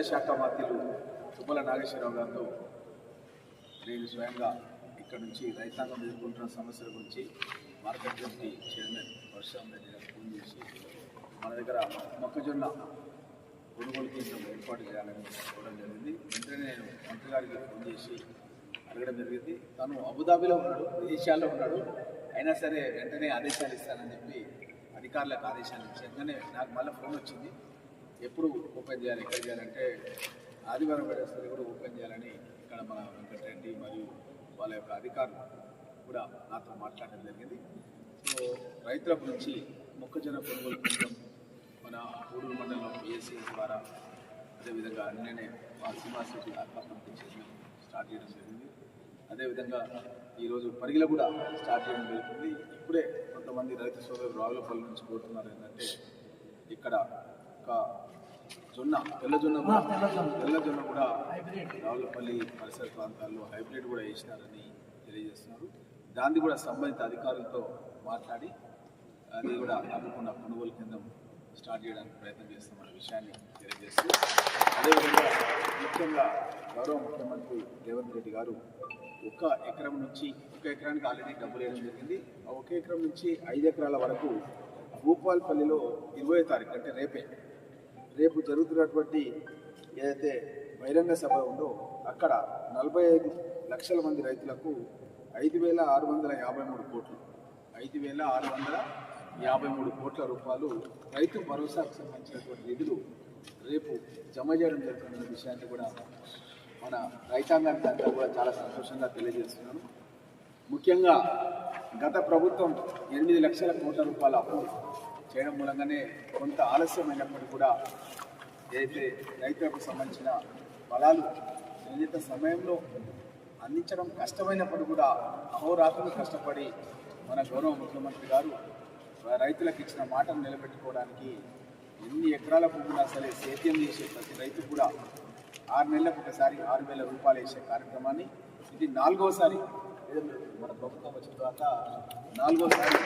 శాఖ మంత్రులు తుమ్మల నాగేశ్వరరావు గారితో నేను స్వయంగా ఇక్కడ నుంచి రైతాంగం ఎదుర్కొంటున్న సమస్యల గురించి మార్కెట్ కమిటీ చైర్మన్ వర్షం రెడ్డి గారు ఫోన్ చేసి మన దగ్గర మొక్కజొన్న కొనుగోలు కేంద్రం ఏర్పాటు చేయాలని కోరడం జరిగింది. వెంటనే నేను మంత్రి గారికి ఫోన్ చేసి అడగడం జరిగింది. తను అబుదాబిలో ఉన్నాడు, విదేశాల్లో ఉన్నాడు, అయినా సరే వెంటనే ఆదేశాలు ఇస్తానని చెప్పి అధికారులకు ఆదేశాలు ఇచ్చాకనే నాకు మళ్ళీ ఫోన్ వచ్చింది. ఎప్పుడు ఓపెన్ చేయాలి, ఎక్కడ చేయాలంటే ఆదివారం వేరేసరి కూడా ఓపెన్ చేయాలని ఇక్కడ మన వెంకటరెడ్డి మరియు వాళ్ళ యొక్క అధికారులు కూడా నాతో మాట్లాడడం జరిగింది. సో రైతుల గురించి మొక్కజొన్న కొనుగోలు కేంద్రం మన ఊడూరు మండలంలో పిఎస్సి ద్వారా అదేవిధంగా నిన్ననే మా శ్రీనివాసరెడ్డి ఆత్మహత్య చేసి స్టార్ట్ చేయడం జరిగింది. అదేవిధంగా ఈరోజు పరిగిలో కూడా స్టార్ట్ చేయడం జరుగుతుంది. ఇప్పుడే కొంతమంది రైతు సోదరులు రావులపల్లి నుంచి కోరుతున్నారు ఏంటంటే ఇక్కడ ఒక తెల్ల జొన్న కూడా రావులపల్లి పరిసర ప్రాంతాల్లో హైబ్రిడ్ కూడా వేసినారని తెలియజేస్తున్నారు. దాన్ని కూడా సంబంధిత అధికారులతో మాట్లాడి అది కూడా తప్పకుండా కొనుగోలు కేంద్రం స్టార్ట్ చేయడానికి ప్రయత్నం చేస్తామన్న విషయాన్ని తెలియజేస్తూ, అదేవిధంగా ముఖ్యంగా గౌరవ ముఖ్యమంత్రి రేవంత్ రెడ్డి గారు ఒక ఎకరానికి ఆల్రెడీ డబ్బులు వేయడం జరిగింది. ఆ ఒక ఎకరం నుంచి 5 ఎకరాల వరకు భూపాల్పల్లిలో 20వ తారీఖు అంటే రేపు జరుగుతున్నటువంటి ఏదైతే బహిరంగ సభ ఉందో అక్కడ 45 లక్షల మంది రైతులకు 5,653 కోట్లు 5,653 కోట్ల రూపాయలు రైతు భరోసాకు సంబంధించినటువంటి నిధులు రేపు జమ చేయడం జరుగుతున్న విషయాన్ని కూడా మన రైతాంగానికి అంతా కూడా చాలా సంతోషంగా తెలియజేస్తున్నాను. ముఖ్యంగా గత ప్రభుత్వం 8 లక్షల కోట్ల రూపాయల అప్పు చేయడం మూలంగానే కొంత ఆలస్యమైనప్పటికీ కూడా ఏదైతే రైతులకు సంబంధించిన ఫలాలు నిర్ణీత సమయంలో అందించడం కష్టమైనప్పుడు కూడా అహోరాత్రులు కష్టపడి మన గౌరవ ముఖ్యమంత్రి గారు రైతులకు ఇచ్చిన మాటను నిలబెట్టుకోవడానికి ఎన్ని ఎకరాల భూమున్నా సరే సేద్యం చేసే ప్రతి రైతు కూడా 6 నెలలకు ఒకసారి 6,000 రూపాయలు వేసే కార్యక్రమాన్ని ఇది 4వసారి మన ప్రభుత్వం వచ్చిన తర్వాత 4వసారి